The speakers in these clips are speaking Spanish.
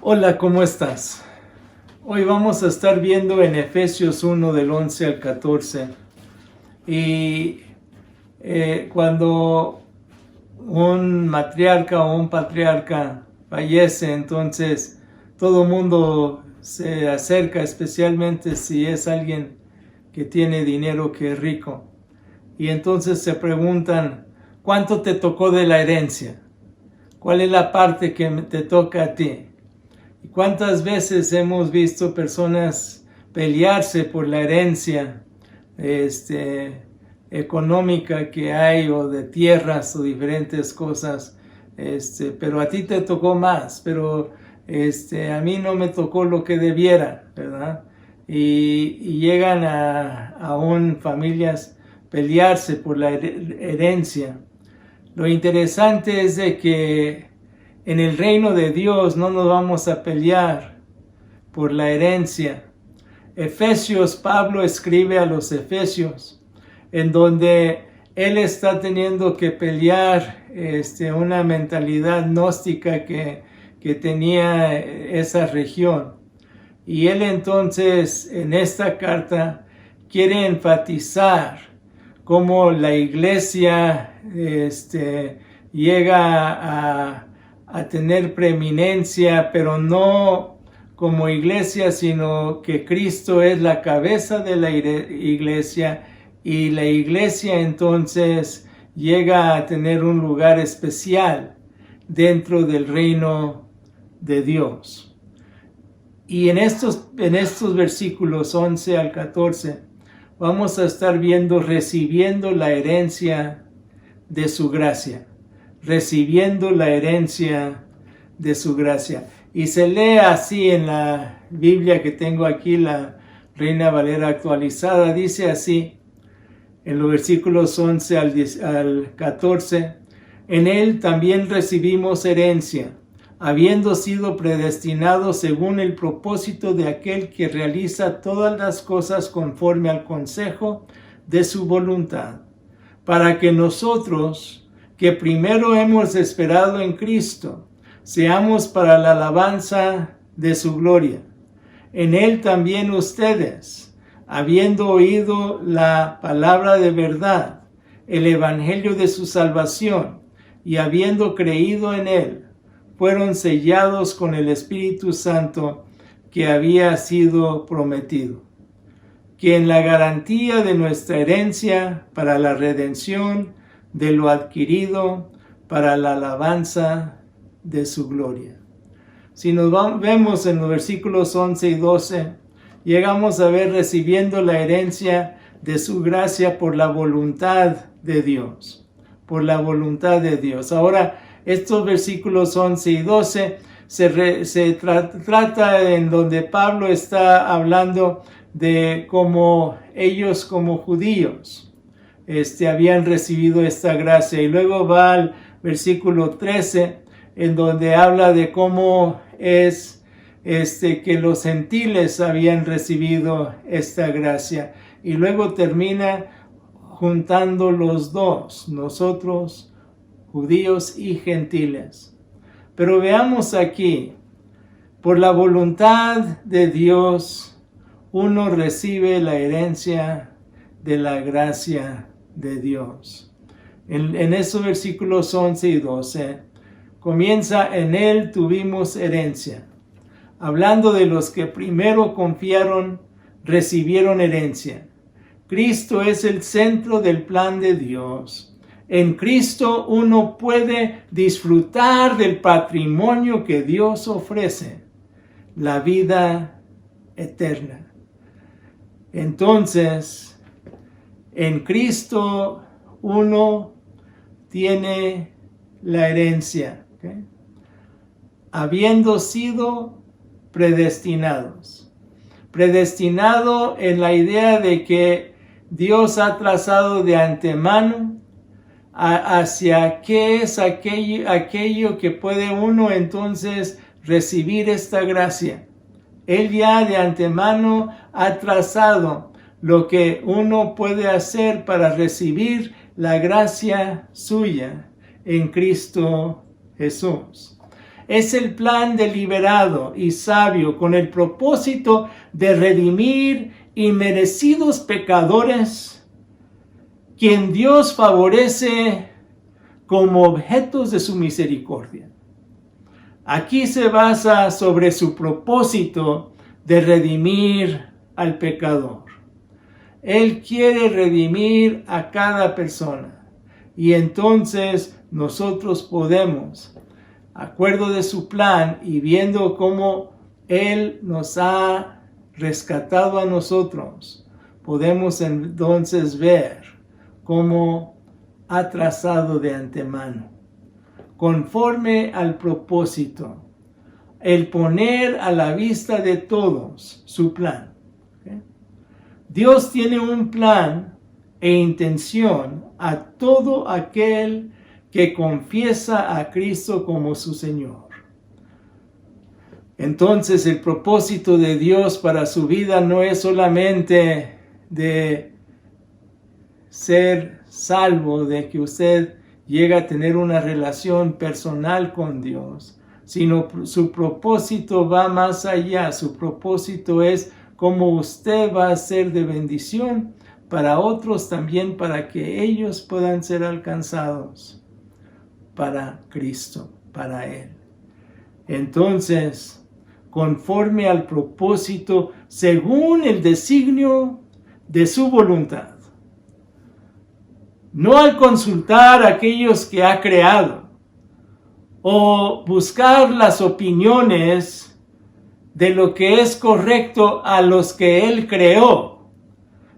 Hola, ¿cómo estás? Hoy vamos a estar viendo en Efesios 1 del 11 al 14. Y cuando un matriarca o un patriarca fallece, entonces todo mundo se acerca, especialmente si es alguien que tiene dinero, que es rico. Y entonces se preguntan, ¿cuánto te tocó de la herencia? ¿Cuál es la parte que te toca a ti? ¿Y cuántas veces hemos visto personas pelearse por la herencia económica que hay, o de tierras o diferentes cosas? Pero a ti te tocó más, pero a mí no me tocó lo que debiera, ¿verdad? Y llegan aún familias pelearse por la herencia. Lo interesante es de que en el reino de Dios no nos vamos a pelear por la herencia. Efesios, Pablo escribe a los Efesios, en donde él está teniendo que pelear una mentalidad gnóstica que tenía esa región. Y él entonces en esta carta quiere enfatizar cómo la iglesia llega a tener preeminencia, pero no como iglesia, sino que Cristo es la cabeza de la iglesia, y la iglesia entonces llega a tener un lugar especial dentro del reino de Dios. Y en estos versículos 11 al 14 vamos a estar viendo recibiendo la herencia de su gracia. Recibiendo la herencia de su gracia. Y se lee así en la Biblia que tengo aquí, la Reina Valera actualizada. Dice así, en los versículos 11 al 14, en él también recibimos herencia, habiendo sido predestinados según el propósito de aquel que realiza todas las cosas conforme al consejo de su voluntad, para que nosotros, que primero hemos esperado en Cristo, seamos para la alabanza de su gloria. En él también ustedes, habiendo oído la palabra de verdad, el evangelio de su salvación, y habiendo creído en él, fueron sellados con el Espíritu Santo que había sido prometido, que en la garantía de nuestra herencia para la redención de lo adquirido, para la alabanza de su gloria. Si nos vemos en los versículos 11 y 12, llegamos a ver recibiendo la herencia de su gracia por la voluntad de Dios. Por la voluntad de Dios. Ahora, estos versículos 11 y 12 se trata en donde Pablo está hablando de cómo ellos como judíos habían recibido esta gracia. Y luego va al versículo 13, en donde habla de cómo es que los gentiles habían recibido esta gracia. Y luego termina juntando los dos, nosotros, judíos y gentiles. Pero veamos aquí, por la voluntad de Dios, uno recibe la herencia de la gracia de Dios. En esos versículos 11 y 12, comienza, en él tuvimos herencia. Hablando de los que primero confiaron, recibieron herencia. Cristo es el centro del plan de Dios. En Cristo uno puede disfrutar del patrimonio que Dios ofrece, la vida eterna. Entonces, en Cristo uno tiene la herencia, ¿okay? Habiendo sido predestinados. Predestinado en la idea de que Dios ha trazado de antemano hacia qué es aquello que puede uno entonces recibir esta gracia. Él ya de antemano ha trazado lo que uno puede hacer para recibir la gracia suya en Cristo Jesús. es el plan deliberado y sabio con el propósito de redimir inmerecidos pecadores, quien Dios favorece como objetos de su misericordia. Aquí se basa sobre su propósito de redimir al pecador. Él quiere redimir a cada persona y entonces nosotros podemos, acuerdo de su plan y viendo cómo Él nos ha rescatado a nosotros, podemos entonces ver cómo ha trazado de antemano, conforme al propósito, el poner a la vista de todos su plan. ¿Okay? Dios tiene un plan e intención a todo aquel que confiesa a Cristo como su Señor. Entonces el propósito de Dios para su vida no es solamente de ser salvo, de que usted llegue a tener una relación personal con Dios, sino su propósito va más allá. Su propósito es cómo usted va a ser de bendición para otros también, para que ellos puedan ser alcanzados para Cristo, para Él. Entonces, conforme al propósito, según el designio de su voluntad. No al consultar a aquellos que ha creado o buscar las opiniones de lo que es correcto a los que Él creó,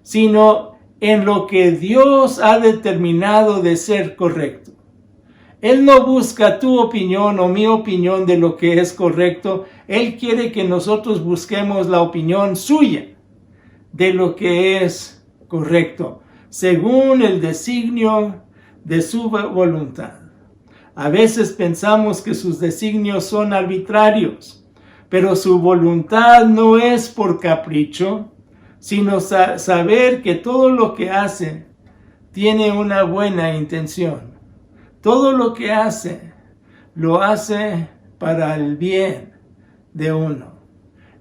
sino en lo que Dios ha determinado de ser correcto. Él no busca tu opinión o mi opinión de lo que es correcto. Él quiere que nosotros busquemos la opinión suya de lo que es correcto, según el designio de su voluntad. A veces pensamos que sus designios son arbitrarios, pero su voluntad no es por capricho, sino saber que todo lo que hace tiene una buena intención. Todo lo que hace, lo hace para el bien de uno.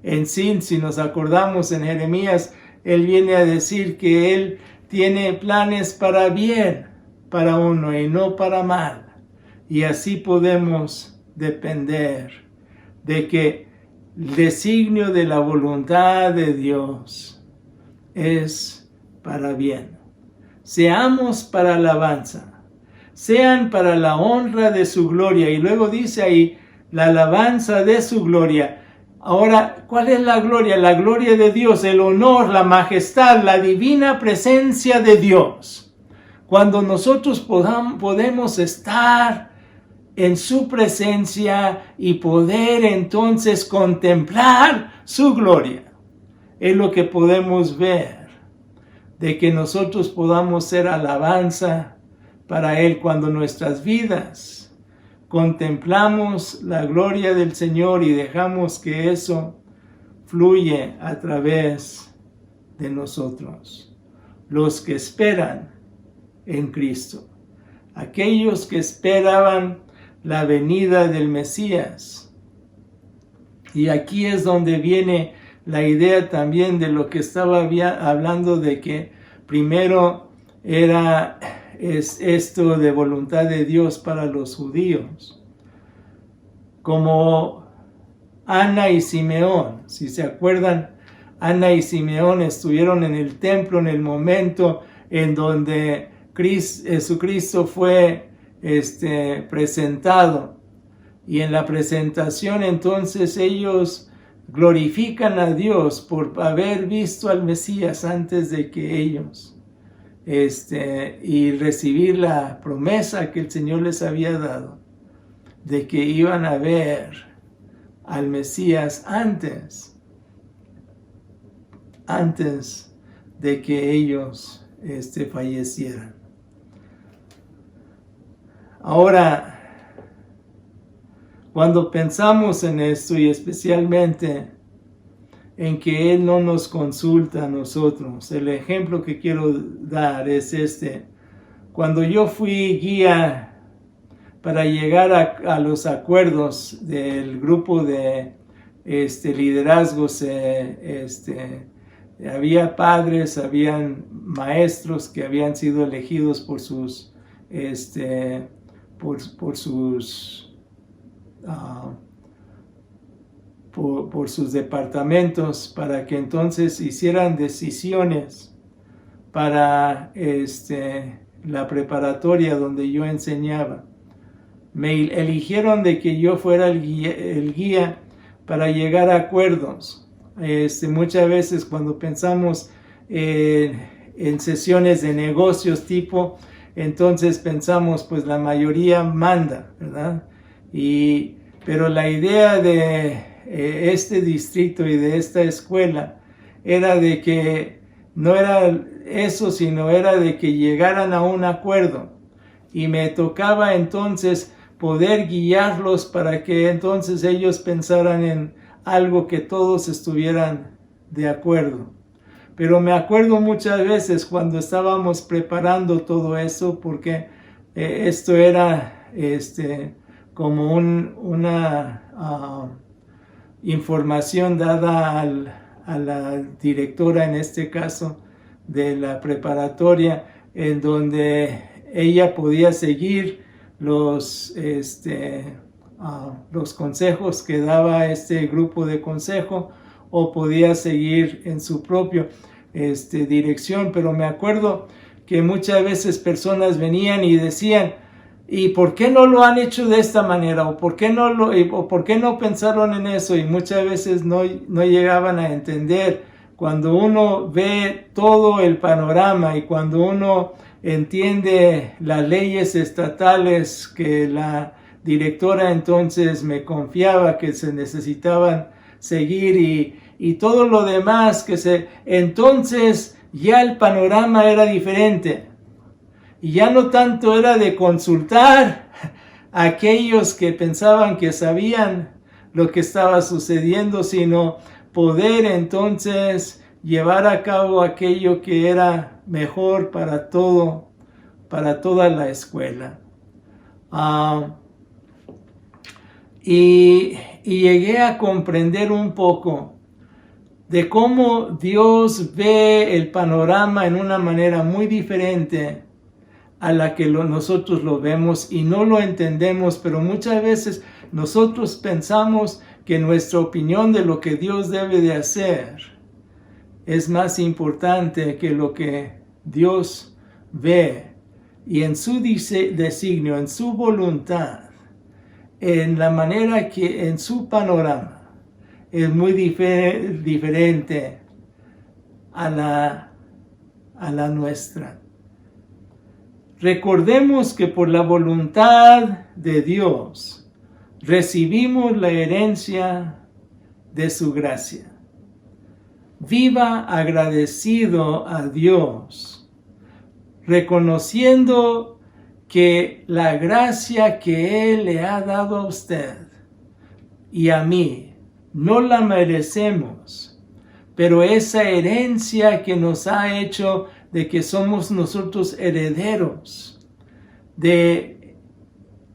En sí, si nos acordamos en Jeremías, Él viene a decir que Él tiene planes para bien para uno y no para mal. Y así podemos depender de que el designio de la voluntad de Dios es para bien. Seamos para alabanza, sean para la honra de su gloria. Y luego dice ahí, la alabanza de su gloria. Ahora, ¿cuál es la gloria? La gloria de Dios, el honor, la majestad, la divina presencia de Dios. Cuando nosotros podemos estar en su presencia y poder entonces contemplar su gloria, es lo que podemos ver, de que nosotros podamos ser alabanza para Él cuando nuestras vidas contemplamos la gloria del Señor y dejamos que eso fluye a través de nosotros. Los que esperan en Cristo, aquellos que esperaban la venida del Mesías. Y aquí es donde viene la idea también de lo que estaba hablando, de que primero es esto de voluntad de Dios para los judíos. Como Ana y Simeón, si se acuerdan, Ana y Simeón estuvieron en el templo en el momento en donde Jesucristo fue presentado. Y en la presentación entonces ellos glorifican a Dios por haber visto al Mesías antes de que ellos y recibir la promesa que el Señor les había dado de que iban a ver al Mesías antes de que ellos fallecieran. Ahora, cuando pensamos en esto y especialmente en que Él no nos consulta a nosotros, el ejemplo que quiero dar es Cuando yo fui guía para llegar a los acuerdos del grupo de liderazgos. Había padres, habían maestros que habían sido elegidos por sus por sus departamentos, para que entonces hicieran decisiones para la preparatoria donde yo enseñaba. Me eligieron de que yo fuera el guía para llegar a acuerdos. Muchas veces cuando pensamos en sesiones de negocios entonces pensamos, pues la mayoría manda, ¿verdad? Pero la idea de este distrito y de esta escuela era de que no era eso, sino era de que llegaran a un acuerdo. Y me tocaba entonces poder guiarlos para que entonces ellos pensaran en algo que todos estuvieran de acuerdo. Pero me acuerdo muchas veces cuando estábamos preparando todo eso, porque esto era como una información dada a la directora, en este caso, de la preparatoria, en donde ella podía seguir los consejos que daba este grupo de consejo, o podía seguir en su propia dirección. Pero me acuerdo que muchas veces personas venían y decían, ¿y por qué no lo han hecho de esta manera? ¿O por qué no pensaron en eso? Y muchas veces no llegaban a entender. Cuando uno ve todo el panorama y cuando uno entiende las leyes estatales que la directora entonces me confiaba que se necesitaban seguir y todo lo demás entonces ya el panorama era diferente. Y ya no tanto era de consultar a aquellos que pensaban que sabían lo que estaba sucediendo, sino poder entonces llevar a cabo aquello que era mejor para toda la escuela. Y llegué a comprender un poco de cómo Dios ve el panorama en una manera muy diferente a la que nosotros lo vemos y no lo entendemos, pero muchas veces nosotros pensamos que nuestra opinión de lo que Dios debe de hacer es más importante que lo que Dios ve, y en su designio, en su voluntad, en la manera que en su panorama es muy diferente a la nuestra. Recordemos que por la voluntad de Dios recibimos la herencia de su gracia. Viva agradecido a Dios, reconociendo que la gracia que Él le ha dado a usted y a mí no la merecemos, pero esa herencia que nos ha hecho de que somos nosotros herederos de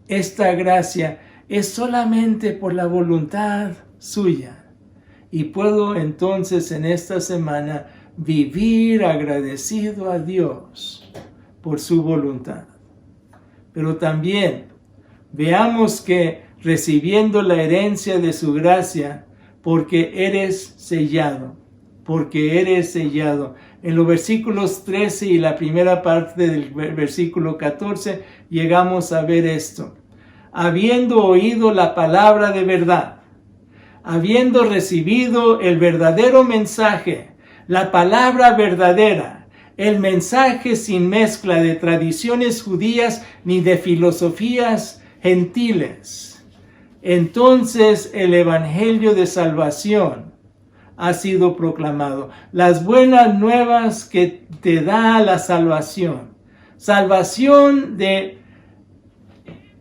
esta gracia es solamente por la voluntad suya. Y puedo entonces en esta semana vivir agradecido a Dios por su voluntad. Pero también veamos que recibiendo la herencia de su gracia, porque eres sellado. En los versículos 13 y la primera parte del versículo 14 llegamos a ver esto. Habiendo oído la palabra de verdad, habiendo recibido el verdadero mensaje, la palabra verdadera, el mensaje sin mezcla de tradiciones judías ni de filosofías gentiles, entonces el evangelio de salvación ha sido proclamado. Las buenas nuevas que te da la salvación. Salvación de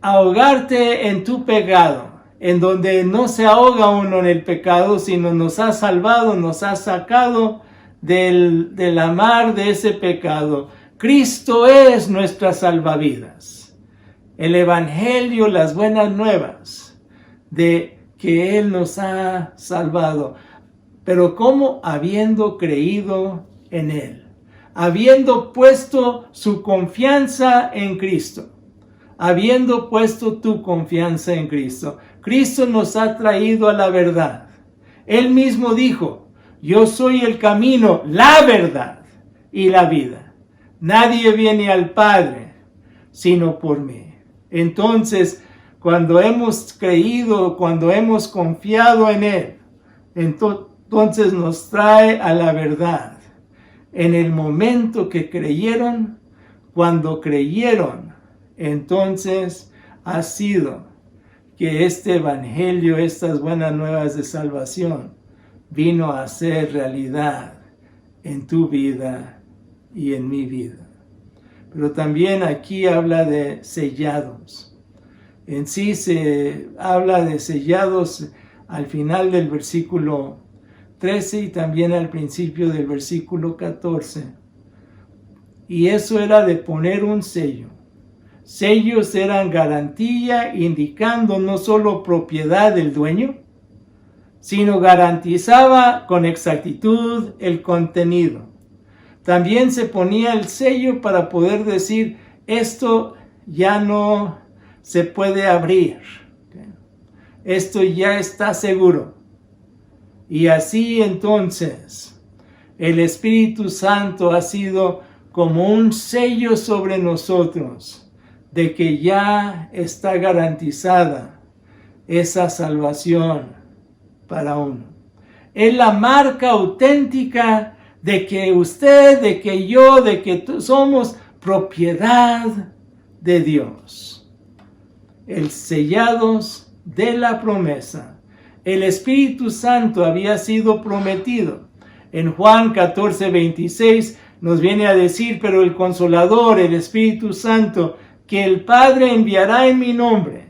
ahogarte en tu pecado, en donde no se ahoga uno en el pecado, sino nos ha salvado, nos ha sacado de la mar de ese pecado. Cristo es nuestra salvavidas. el evangelio, las buenas nuevas de que Él nos ha salvado. Pero ¿cómo? Habiendo creído en Él, habiendo puesto su confianza en Cristo, habiendo puesto tu confianza en Cristo. Cristo nos ha traído a la verdad. Él mismo dijo, yo soy el camino, la verdad y la vida. Nadie viene al Padre sino por mí. Entonces, cuando hemos creído, cuando hemos confiado en Él, entonces nos trae a la verdad. En el momento que creyeron, cuando creyeron, entonces ha sido que este evangelio, estas buenas nuevas de salvación, vino a ser realidad en tu vida y en mi vida. Pero también aquí habla de sellados. En sí se habla de sellados al final del versículo 13 y también al principio del versículo 14. Y eso era de poner un sello. Sellos eran garantía, indicando no solo propiedad del dueño, sino garantizaba con exactitud el contenido. También se ponía el sello para poder decir, esto ya no se puede abrir. Esto ya está seguro. Y así entonces, el Espíritu Santo ha sido como un sello sobre nosotros, de que ya está garantizada esa salvación para uno. Es la marca auténtica de que usted, de que yo, de que somos propiedad de Dios. El sellados de la promesa. El Espíritu Santo había sido prometido. En Juan 14:26 nos viene a decir, pero el Consolador, el Espíritu Santo, que el Padre enviará en mi nombre,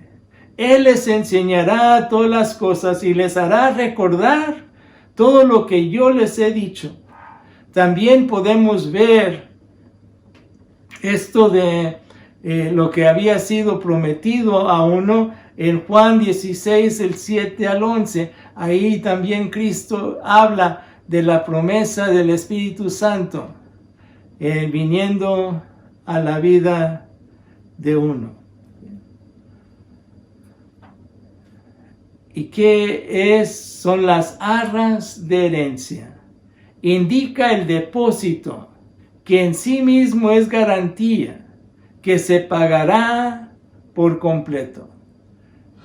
Él les enseñará todas las cosas y les hará recordar todo lo que yo les he dicho. También podemos ver esto de lo que había sido prometido a uno en Juan 16, el 7 al 11. Ahí también Cristo habla de la promesa del Espíritu Santo viniendo a la vida de uno. ¿Y qué son las arras de herencia? Indica el depósito, que en sí mismo es garantía, que se pagará por completo.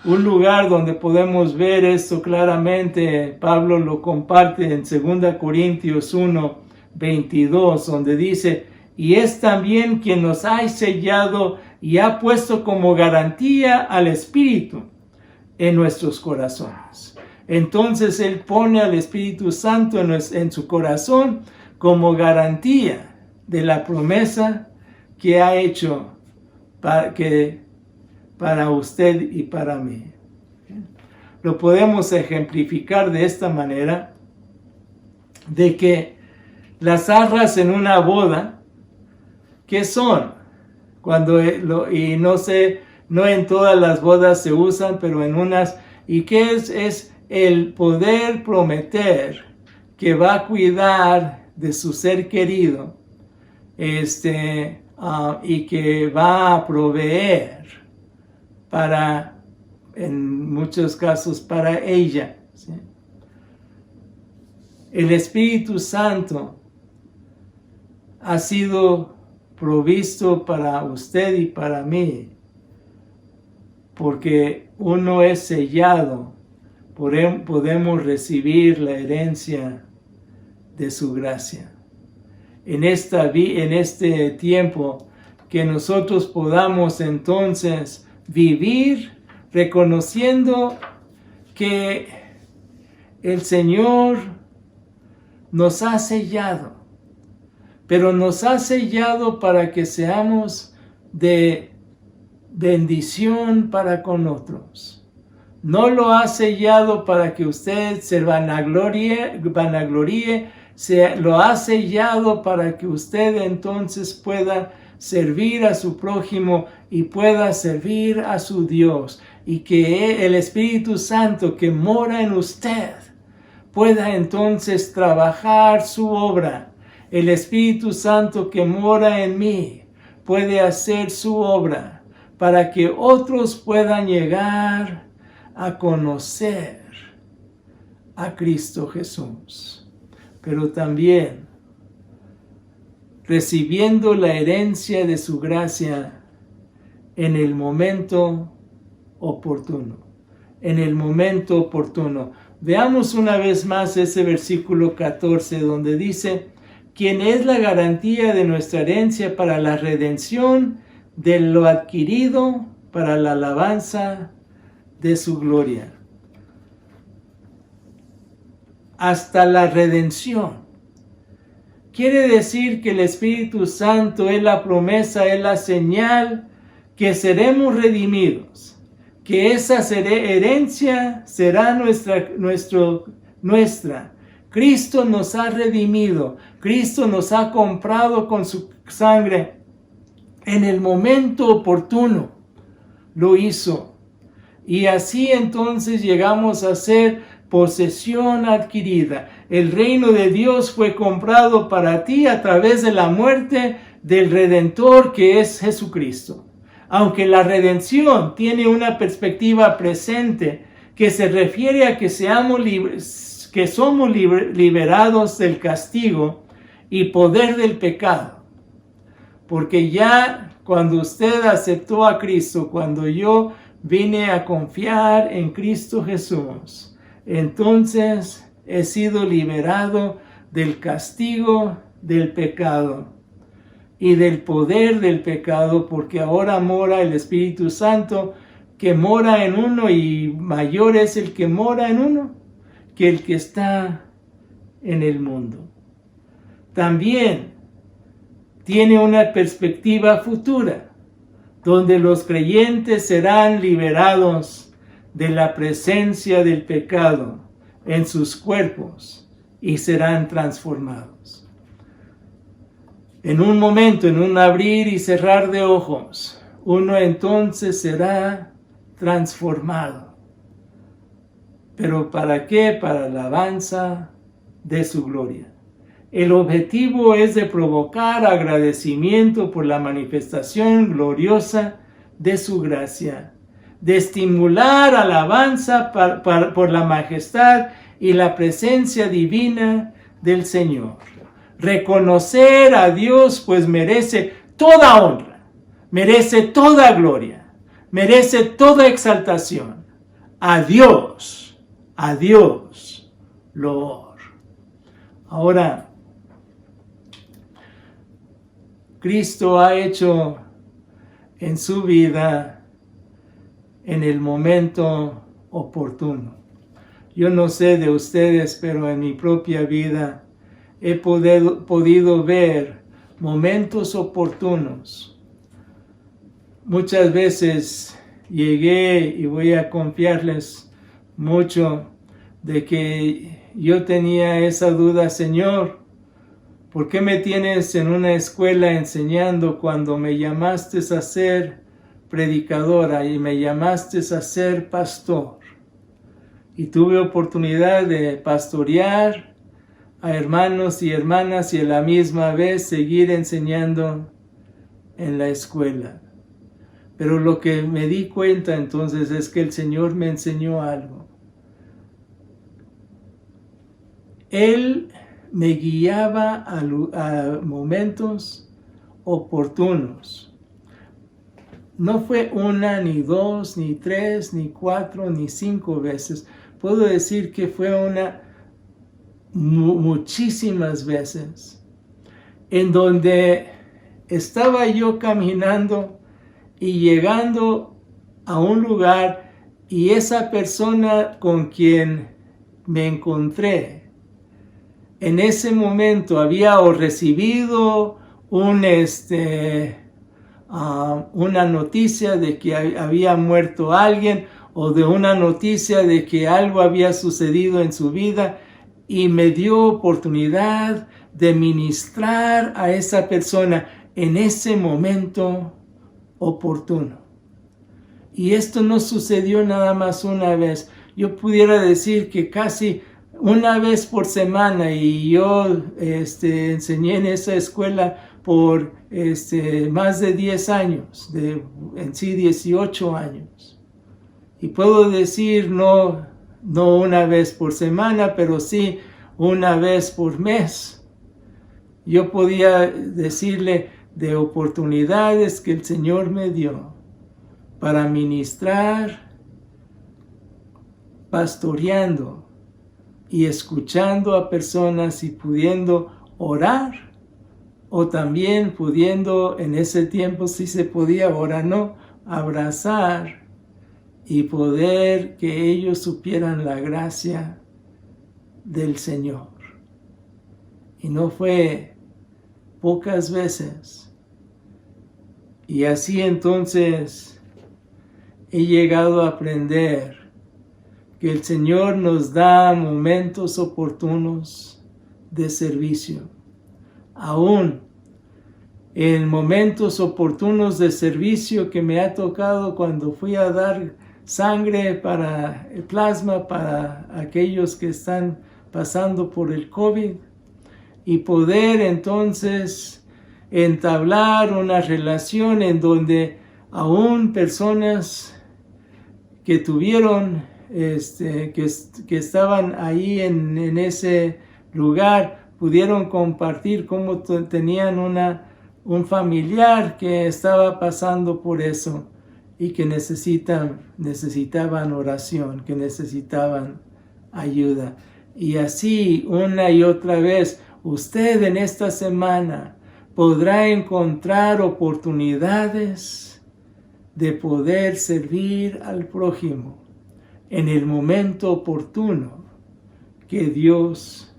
Un lugar donde podemos ver esto claramente, Pablo lo comparte en 2 Corintios 1:22, donde dice, y es también quien nos ha sellado y ha puesto como garantía al Espíritu en nuestros corazones. Entonces Él pone al Espíritu Santo en su corazón como garantía de la promesa que ha hecho para usted y para mí. Lo podemos ejemplificar de esta manera, de que las arras en una boda, ¿qué son? No en todas las bodas se usan, pero en unas, ¿y qué es? Es el poder prometer que va a cuidar de su ser querido, y que va a proveer en muchos casos, para ella, ¿sí? El Espíritu Santo ha sido provisto para usted y para mí, porque uno es sellado, podemos recibir la herencia de su gracia. En este tiempo, que nosotros podamos entonces vivir reconociendo que el Señor nos ha sellado, pero nos ha sellado para que seamos de bendición para con otros. No lo ha sellado para que usted se vanaglorie, lo ha sellado para que usted entonces pueda servir a su prójimo y pueda servir a su Dios, y que el Espíritu Santo que mora en usted pueda entonces trabajar su obra. El Espíritu Santo que mora en mí puede hacer su obra para que otros puedan llegar a conocer a Cristo Jesús. Pero también recibiendo la herencia de su gracia en el momento oportuno. En el momento oportuno. Veamos una vez más ese versículo 14 donde dice: quien es la garantía de nuestra herencia para la redención de lo adquirido para la alabanza de su gloria. Hasta la redención. Quiere decir que el Espíritu Santo es la promesa, es la señal que seremos redimidos, que esa herencia será nuestra. Cristo nos ha redimido, Cristo nos ha comprado con su sangre. En el momento oportuno lo hizo. Y así entonces llegamos a ser posesión adquirida. El reino de Dios fue comprado para ti a través de la muerte del Redentor que es Jesucristo. Aunque la redención tiene una perspectiva presente que se refiere a que somos liberados del castigo y poder del pecado. Porque ya cuando usted aceptó a Cristo, cuando yo vine a confiar en Cristo Jesús, entonces he sido liberado del castigo del pecado y del poder del pecado, porque ahora mora el Espíritu Santo que mora en uno, y mayor es el que mora en uno que el que está en el mundo. También tiene una perspectiva futura, donde los creyentes serán liberados de la presencia del pecado en sus cuerpos y serán transformados. En un momento, en un abrir y cerrar de ojos, uno entonces será transformado. ¿Pero para qué? Para la alabanza de su gloria. El objetivo es de provocar agradecimiento por la manifestación gloriosa de su gracia, de estimular alabanza por la majestad y la presencia divina del Señor. Reconocer a Dios, pues merece toda honra, merece toda gloria, merece toda exaltación. A Dios loor. Ahora, Cristo ha hecho en su vida en el momento oportuno. Yo no sé de ustedes, pero en mi propia vida he podido ver momentos oportunos. Muchas veces llegué, y voy a confiarles mucho, de que yo tenía esa duda: Señor, ¿por qué me tienes en una escuela enseñando cuando me llamaste a ser predicadora y me llamaste a ser pastor? Y tuve oportunidad de pastorear a hermanos y hermanas y a la misma vez seguir enseñando en la escuela. Pero lo que me di cuenta entonces es que el Señor me enseñó algo. Él me guiaba a momentos oportunos. No fue una, ni dos, ni tres, ni cuatro, ni 5 veces. Puedo decir que fue muchísimas veces, en donde estaba yo caminando y llegando a un lugar, y esa persona con quien me encontré en ese momento había recibido una noticia de que había muerto alguien, o de una noticia de que algo había sucedido en su vida, y me dio oportunidad de ministrar a esa persona. en ese momento oportuno. Y esto no sucedió nada más una vez. Yo pudiera decir que casi una vez por semana, y yo enseñé en esa escuela por más de 10 años, en sí 18 años. Y puedo decir no una vez por semana, pero sí una vez por mes. Yo podía decirle de oportunidades que el Señor me dio para ministrar, pastoreando y escuchando a personas y pudiendo orar, o también pudiendo, en ese tiempo sí se podía, ahora no, abrazar y poder que ellos supieran la gracia del Señor. Y no fue pocas veces. Y así entonces he llegado a aprender que el Señor nos da momentos oportunos de servicio. Aún en momentos oportunos de servicio que me ha tocado cuando fui a dar sangre para el plasma para aquellos que están pasando por el COVID, y poder entonces entablar una relación en donde aún personas que tuvieron, que estaban ahí en ese lugar, pudieron compartir cómo tenían un familiar que estaba pasando por eso y que necesitaban oración, que necesitaban ayuda. Y así una y otra vez, usted en esta semana podrá encontrar oportunidades de poder servir al prójimo en el momento oportuno que Dios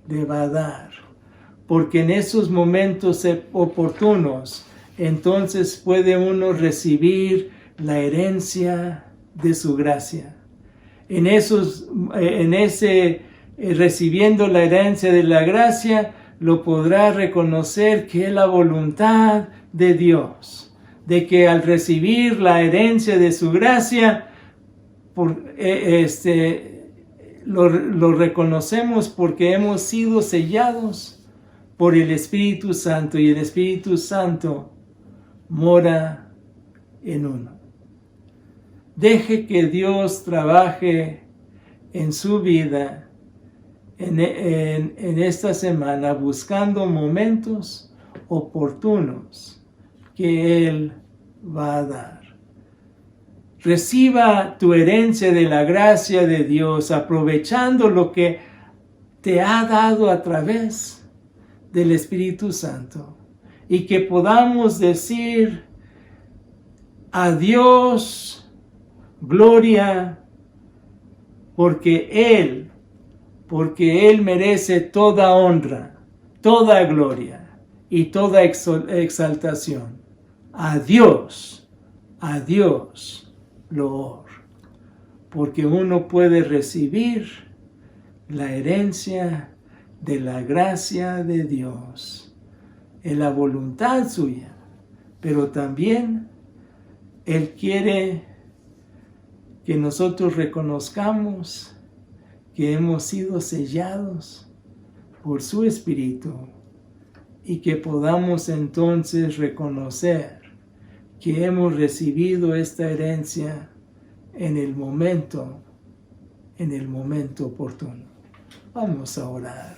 le va a dar. Porque en esos momentos oportunos, entonces puede uno recibir la herencia de su gracia. Recibiendo la herencia de la gracia, lo podrá reconocer que es la voluntad de Dios, de que al recibir la herencia de su gracia, lo reconocemos porque hemos sido sellados por el Espíritu Santo, y el Espíritu Santo mora en uno. Deje que Dios trabaje en su vida en esta semana, buscando momentos oportunos que Él va a dar. Reciba tu herencia de la gracia de Dios, aprovechando lo que te ha dado a través del Espíritu Santo, y que podamos decir a Dios gloria, porque Él merece toda honra, toda gloria y toda exaltación. A Dios loor, porque uno puede recibir la herencia de la gracia de Dios en la voluntad suya, pero también Él quiere que nosotros reconozcamos que hemos sido sellados por su Espíritu, y que podamos entonces reconocer que hemos recibido esta herencia en el momento oportuno. Vamos a orar.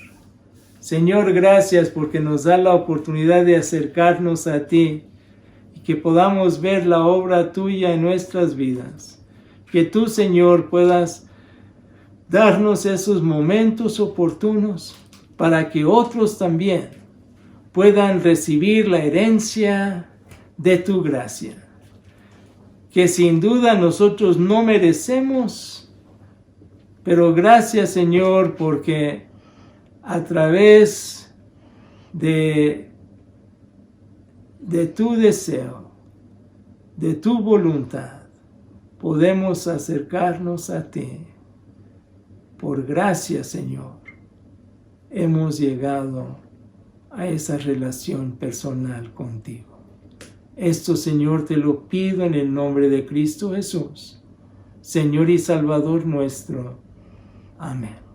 Señor, gracias porque nos da la oportunidad de acercarnos a ti y que podamos ver la obra tuya en nuestras vidas. Que tú, Señor, puedas darnos esos momentos oportunos para que otros también puedan recibir la herencia de tu gracia, que sin duda nosotros no merecemos, pero gracias, Señor, porque a través de tu deseo, de tu voluntad, podemos acercarnos a ti. Por gracia, Señor, hemos llegado a esa relación personal contigo. Esto, Señor, te lo pido en el nombre de Cristo Jesús, Señor y Salvador nuestro. Amén.